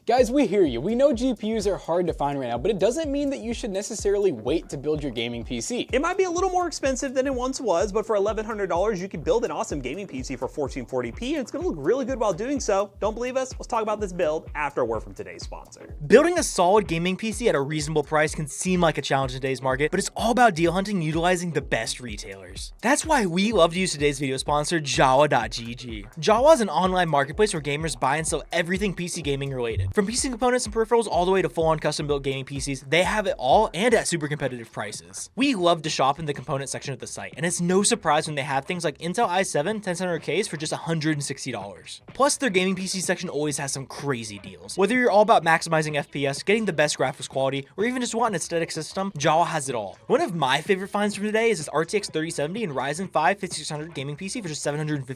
Guys, we hear you. We know GPUs are hard to find right now, but it doesn't mean that you should necessarily wait to build your gaming PC. It might be a little more expensive than it once was, but for $1,100, you can build an awesome gaming PC for 1440p, and it's gonna look really good while doing so. Don't believe us? Let's talk about this build after a word from today's sponsor. Building a solid gaming PC at a reasonable price can seem like a challenge in today's market, but it's all about deal hunting utilizing the best retailers. That's why we love to use today's video sponsor, Jawa.gg. Jawa is an online marketplace where gamers buy and sell everything PC gaming related. From PC components and peripherals all the way to full-on custom-built gaming PCs, they have it all and at super competitive prices. We love to shop in the component section of the site, and it's no surprise when they have things like Intel i7 10700Ks for just $160. Plus, their gaming PC section always has some crazy deals. Whether you're all about maximizing FPS, getting the best graphics quality, or even just want an aesthetic system, Jawa has it all. One of my favorite finds from today is this RTX 3070 and Ryzen 5 5600 gaming PC for just $750.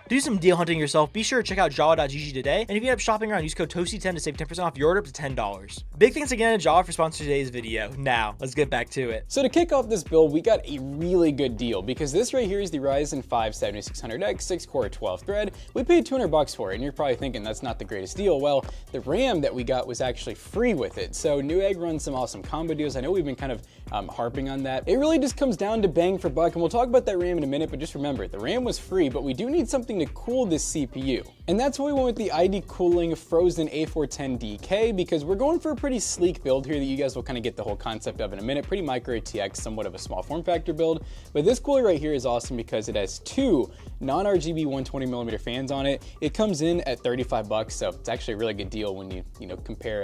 To do some deal hunting yourself, be sure to check out Jawa.gg today, and if you end up shopping around, use code TOASTY10 to save 10% off your order up to $10. Big thanks again to Jawa for sponsoring today's video. Now, let's get back to it. So to kick off this build, we got a really good deal because this right here is the Ryzen 5 7600X 6-core 12-thread. We paid $200 for it, and you're probably thinking that's not the greatest deal. Well, the RAM that we got was actually free with it. So Newegg runs some awesome combo deals. I know we've been kind of harping on that. It really just comes down to bang for buck, and we'll talk about that RAM in a minute, but just remember, the RAM was free, but we do need something to cool this CPU. And that's why we went with the ID Cooling Frozen A410DK, because we're going for a pretty sleek build here that you guys will kind of get the whole concept of in a minute. Pretty micro ATX, somewhat of a small form factor build. But this cooler right here is awesome because it has two non-RGB 120mm fans on it. It comes in at $35, so it's actually a really good deal when you compare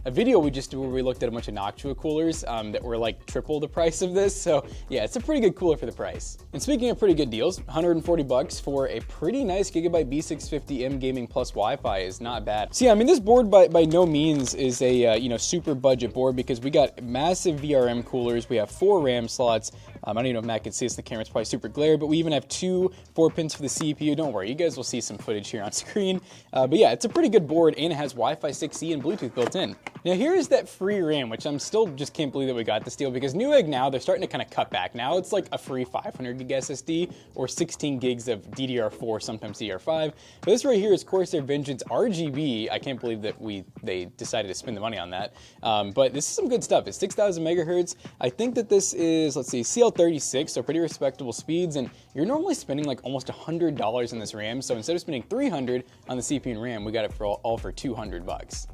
a video we just did where we looked at a bunch of Noctua coolers that were like triple the price of this. So yeah, it's a pretty good cooler for the price. And speaking of pretty good deals, $140 for a pretty nice Gigabyte B650M Gaming Plus Wi-Fi is not bad. So yeah, I mean, this board by no means is a super budget board because we got massive VRM coolers. We have 4 RAM slots. I don't even know if Matt can see this in the camera, it's probably super glare, but we even have 2 4-pins for the CPU. Don't worry, you guys will see some footage here on screen. But yeah, it's a pretty good board, and it has Wi-Fi 6E and Bluetooth built in. Now here is that free RAM, which I'm still just can't believe that we got this deal because Newegg now, they're starting to kind of cut back. Now it's like a free 500 gig SSD or 16 gigs of DDR4, sometimes DDR5. But this right here is Corsair Vengeance RGB. I can't believe that they decided to spend the money on that. But this is some good stuff. It's 6,000 megahertz. I think that this is, let's see, CL36, so pretty respectable speeds, and you're normally spending like almost $100 on this RAM, so instead of spending $300 on the CPU and RAM, we got it for all for $200.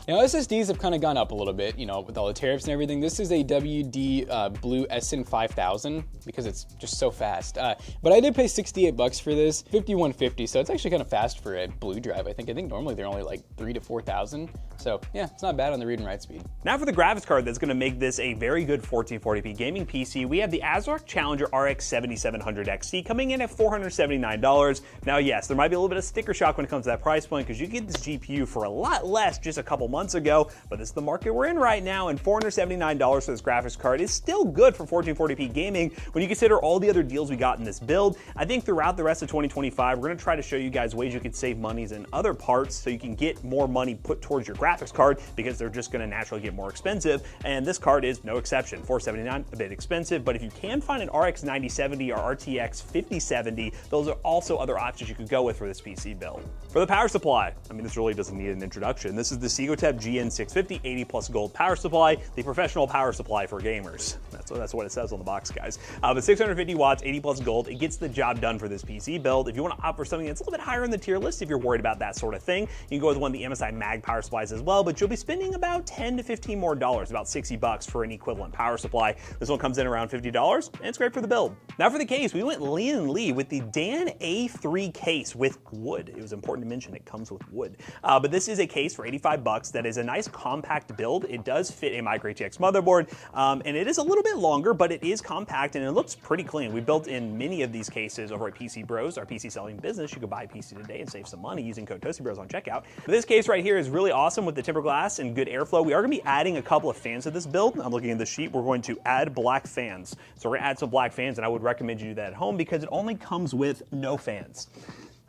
Now SSDs have kind of gone up a little bit, with all the tariffs and everything. This is a WD Blue SN 5000 because it's just so fast. But I did pay $68 for this, 5150, so it's actually kind of fast for a Blue drive. I think normally they're only like 3,000 to 4,000. So yeah, it's not bad on the read and write speed. Now for the graphics card that's going to make this a very good 1440p gaming PC, we have the ASrock Challenger RX 7700 XT coming in at $479. Now yes, there might be a little bit of sticker shock when it comes to that price point because you get this GPU for a lot less just a couple months ago, but this is the market we're in right now, and $479 for this graphics card is still good for 1440p gaming when you consider all the other deals we got in this build. I think throughout the rest of 2025, we're going to try to show you guys ways you can save monies in other parts so you can get more money put towards your graphics card because they're just going to naturally get more expensive, and this card is no exception. $479, a bit expensive, but if you can find an RX 9070 or RTX 5070, those are also other options you could go with for this PC build. For the power supply, I mean, this really doesn't need an introduction. This is the Segotep GN650 80 plus gold power supply, the professional power supply for gamers. That's what it says on the box, guys. But 650 watts, 80 plus gold, it gets the job done for this PC build. If you want to opt for something that's a little bit higher in the tier list, if you're worried about that sort of thing, you can go with one of the MSI Mag power supplies as well, but you'll be spending about $10 to $15 more, about $60 for an equivalent power supply. This one comes in around $50, and it's great for the build. Now for the case, we went Lian Li with the Dan A3 case with wood. It was important to mention it comes with wood. But this is a case for $85 that is a nice compact build. It does fit a micro ATX motherboard, and it is a little bit longer, but it is compact and it looks pretty clean. We built in many of these cases over at PC Bros, our PC selling business. You could buy a PC today and save some money using code TOASTYBROS on checkout. But this case right here is really awesome with the tempered glass and good airflow. We are going to be adding a couple of fans to this build. I'm looking at the sheet. We're going to add black fans. So we're going to add some black fans, and I would recommend you do that at home because it only comes with no fans.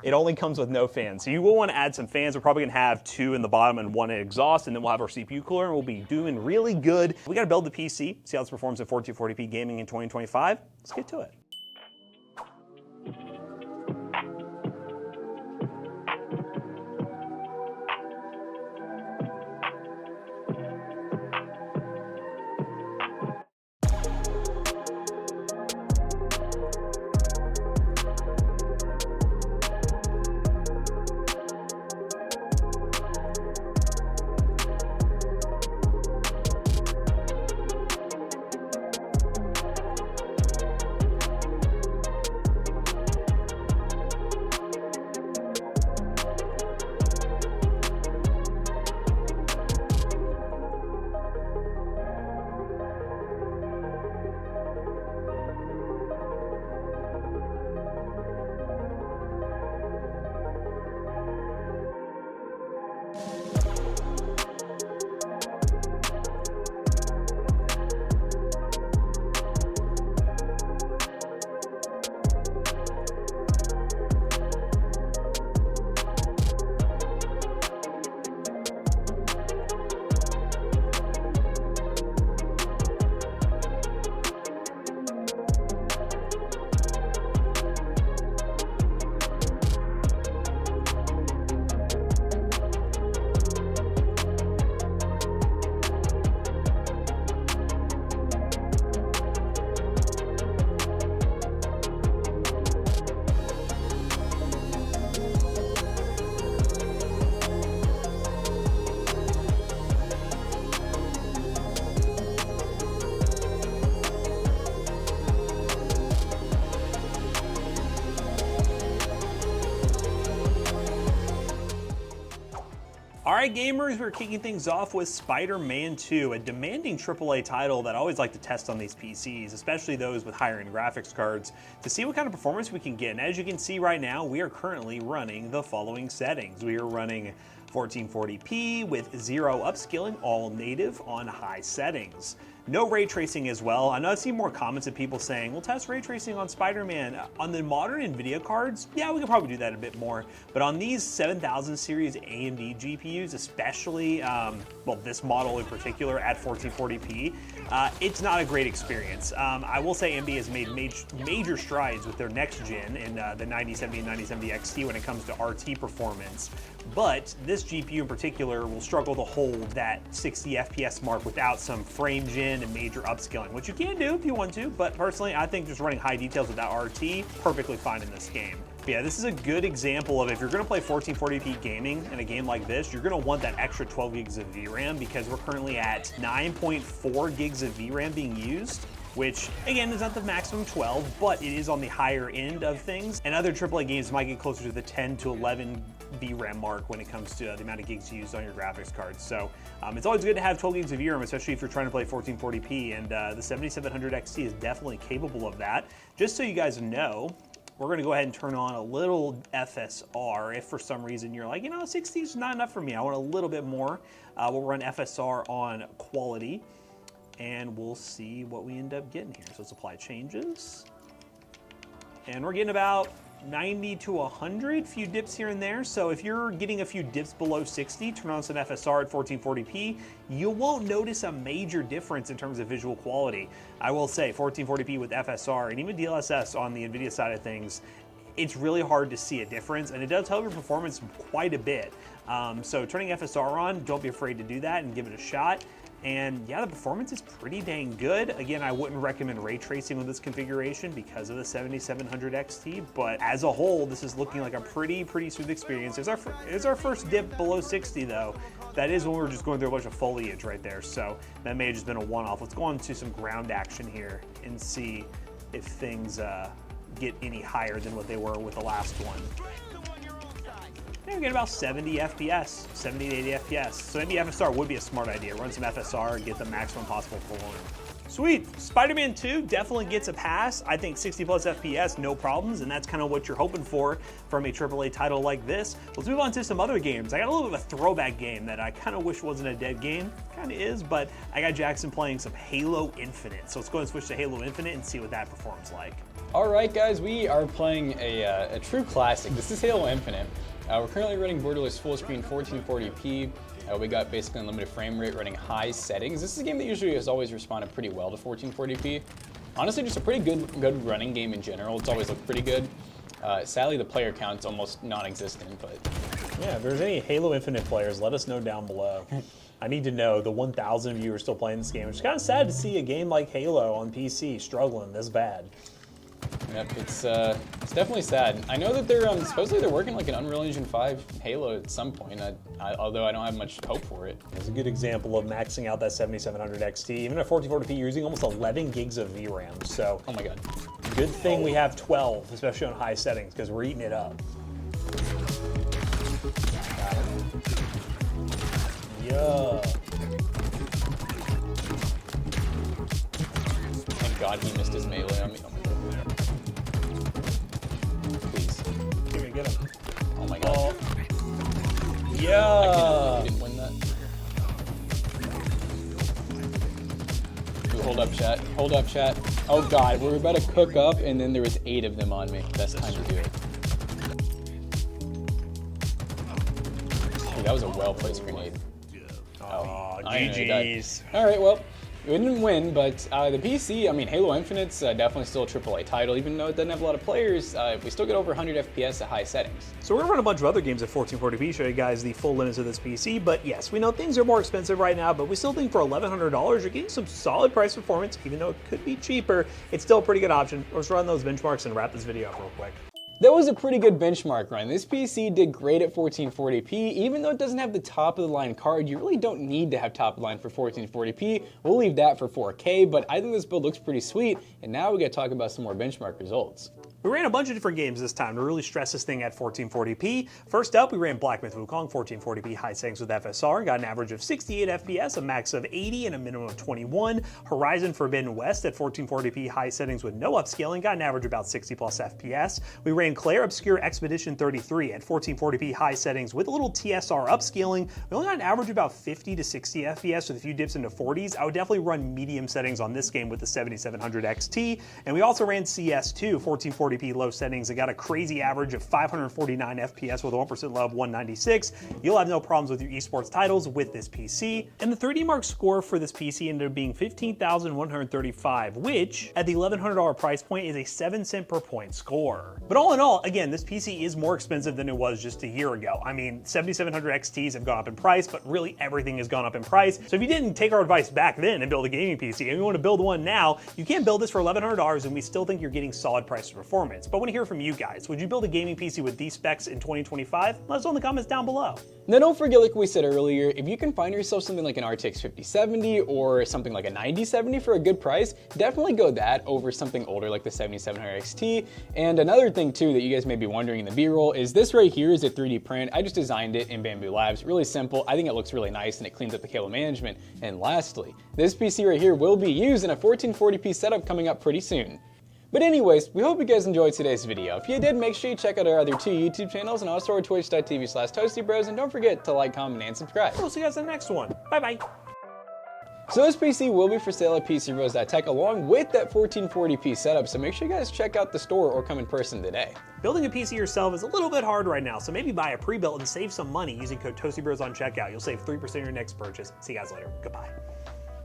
It only comes with no fans. So you will want to add some fans. We're probably going to have 2 in the bottom and 1 in exhaust, and then we'll have our CPU cooler, and we'll be doing really good. We got to build the PC, see how this performs at 1440p gaming in 2025. Let's get to it. Alright gamers, we're kicking things off with Spider-Man 2, a demanding AAA title that I always like to test on these PCs, especially those with higher end graphics cards, to see what kind of performance we can get. And as you can see right now, we are currently running the following settings. We are running 1440p with 0 upscaling, all native on high settings. No ray tracing as well. I know I've seen more comments of people saying, we'll test ray tracing on Spider-Man. On the modern NVIDIA cards, yeah, we could probably do that a bit more. But on these 7000 series AMD GPUs, especially, well, this model in particular at 1440p, it's not a great experience. I will say AMD has made major strides with their next gen in the 9070 and 9070 XT when it comes to RT performance. But this GPU in particular will struggle to hold that 60 FPS mark without some frame gen and major upscaling, which you can do if you want to, but personally I think just running high details without RT, perfectly fine in this game. But yeah, this is a good example of if you're going to play 1440p gaming in a game like this, you're going to want that extra 12 gigs of VRAM because we're currently at 9.4 gigs of VRAM being used, which again is not the maximum 12, but it is on the higher end of things. And other AAA games might get closer to the 10 to 11 VRAM mark when it comes to the amount of gigs used on your graphics cards. So it's always good to have 12 gigs of VRAM, especially if you're trying to play 1440p, and the 7700 XT is definitely capable of that. Just so you guys know, we're going to go ahead and turn on a little FSR. If for some reason you're like, you know, 60 is not enough for me, I want a little bit more, we'll run FSR on quality, and we'll see what we end up getting here. So let's apply changes. And we're getting about 90 to 100, few dips here and there. So if you're getting a few dips below 60, turn on some FSR at 1440p, you won't notice a major difference in terms of visual quality. I will say 1440p with FSR and even DLSS on the NVIDIA side of things, it's really hard to see a difference, and it does help your performance quite a bit. So turning FSR on, don't be afraid to do that and give it a shot. And yeah, the performance is pretty dang good. Again, I wouldn't recommend ray tracing with this configuration because of the 7700 XT, but as a whole, this is looking like a pretty smooth experience. It's our first dip below 60 though. That is when we were just going through a bunch of foliage right there, so that may have just been a one-off. Let's go on to some ground action here and see if things get any higher than what they were with the last one. We're getting about 70 FPS, 70 to 80 FPS. So maybe FSR would be a smart idea. Run some FSR and get the maximum possible performance. Sweet. Spider-Man 2 definitely gets a pass. I think 60 plus FPS, no problems, and that's kind of what you're hoping for from a AAA title like this. Let's move on to some other games. I got a little bit of a throwback game that I kind of wish wasn't a dead game. Kind of is, but I got Jackson playing some Halo Infinite. So let's go ahead and switch to Halo Infinite and see what that performs like. All right, guys, we are playing a true classic. This is Halo Infinite. We're currently running borderless full screen 1440p. We got basically unlimited frame rate, running high settings. This is a game that usually has always responded pretty well to 1440p. Honestly, just a pretty good running game in general. It's always looked pretty good. Sadly, the player count's almost non-existent, but... Yeah, if there's any Halo Infinite players, let us know down below. I need to know the 1,000 of you are still playing this game. It's kind of sad to see a game like Halo on PC struggling this bad. Yep, it's definitely sad. I know that they're supposedly they're working like an Unreal Engine 5 Halo at some point. Although I don't have much hope for it. It's a good example of maxing out that 7700 XT. Even at 1440p, you're using almost 11 gigs of VRAM. So, oh my god, good thing we have 12, especially on high settings, because we're eating it up. Yeah. Thank God he missed his melee on me. Oh my god. Please. Get him. Oh my god. Oh. Yeah. He didn't win that. Ooh, hold up, chat. Hold up, chat. Oh god, we were about to cook up, and then there was 8 of them on me. Best time to do it. Dude, that was a well-placed grenade. Oh, GG's. All right, well, we didn't win, but the PC, I mean, Halo Infinite's definitely still a AAA title, even though it doesn't have a lot of players. We still get over 100 FPS at high settings. So we're gonna run a bunch of other games at 1440p, show you guys the full limits of this PC. But yes, we know things are more expensive right now, but we still think for $1,100, you're getting some solid price performance. Even though it could be cheaper, it's still a pretty good option. Let's run those benchmarks and wrap this video up real quick. That was a pretty good benchmark run. This PC did great at 1440p. Even though it doesn't have the top of the line card, you really don't need to have top of the line for 1440p. We'll leave that for 4K, but I think this build looks pretty sweet. And now we gotta talk about some more benchmark results. We ran a bunch of different games this time to really stress this thing at 1440p. First up, we ran Black Myth Wukong 1440p high settings with FSR, got an average of 68 FPS, a max of 80, and a minimum of 21. Horizon Forbidden West at 1440p high settings with no upscaling, got an average of about 60 plus FPS. We ran Claire Obscure Expedition 33 at 1440p high settings with a little TSR upscaling. We only got an average of about 50 to 60 FPS with a few dips into 40s. I would definitely run medium settings on this game with the 7700 XT. And we also ran CS2 1440p low settings. It got a crazy average of 549 FPS with a 1% low of 196. You'll have no problems with your esports titles with this PC. And the 3D Mark score for this PC ended up being 15,135, which at the $1,100 price point is a 7 cent per point score. But all in all, again, this PC is more expensive than it was just a year ago. I mean, 7700 XTs have gone up in price, but really everything has gone up in price. So if you didn't take our advice back then and build a gaming PC and you want to build one now, you can't build this for $1,100 and we still think you're getting solid price to performance. But I want to hear from you guys. Would you build a gaming PC with these specs in 2025? Let us know in the comments down below. Now don't forget, like we said earlier, if you can find yourself something like an RTX 5070 or something like a 9070 for a good price, definitely go that over something older like the 7700 XT. And another thing too that you guys may be wondering in the B-roll is this right here is a 3D print. I just designed it in Bamboo Labs. Really simple. I think it looks really nice and it cleans up the cable management. And lastly, this PC right here will be used in a 1440p setup coming up pretty soon. But anyways, we hope you guys enjoyed today's video. If you did, make sure you check out our other 2 YouTube channels and also our twitch.tv/toastybros, and don't forget to like, comment, and subscribe. We'll see you guys in the next one. Bye-bye. So this PC will be for sale at PCBros.tech along with that 1440p setup, so make sure you guys check out the store or come in person today. Building a PC yourself is a little bit hard right now, so maybe buy a pre-built and save some money using code ToastyBros on checkout. You'll save 3% of your next purchase. See you guys later. Goodbye.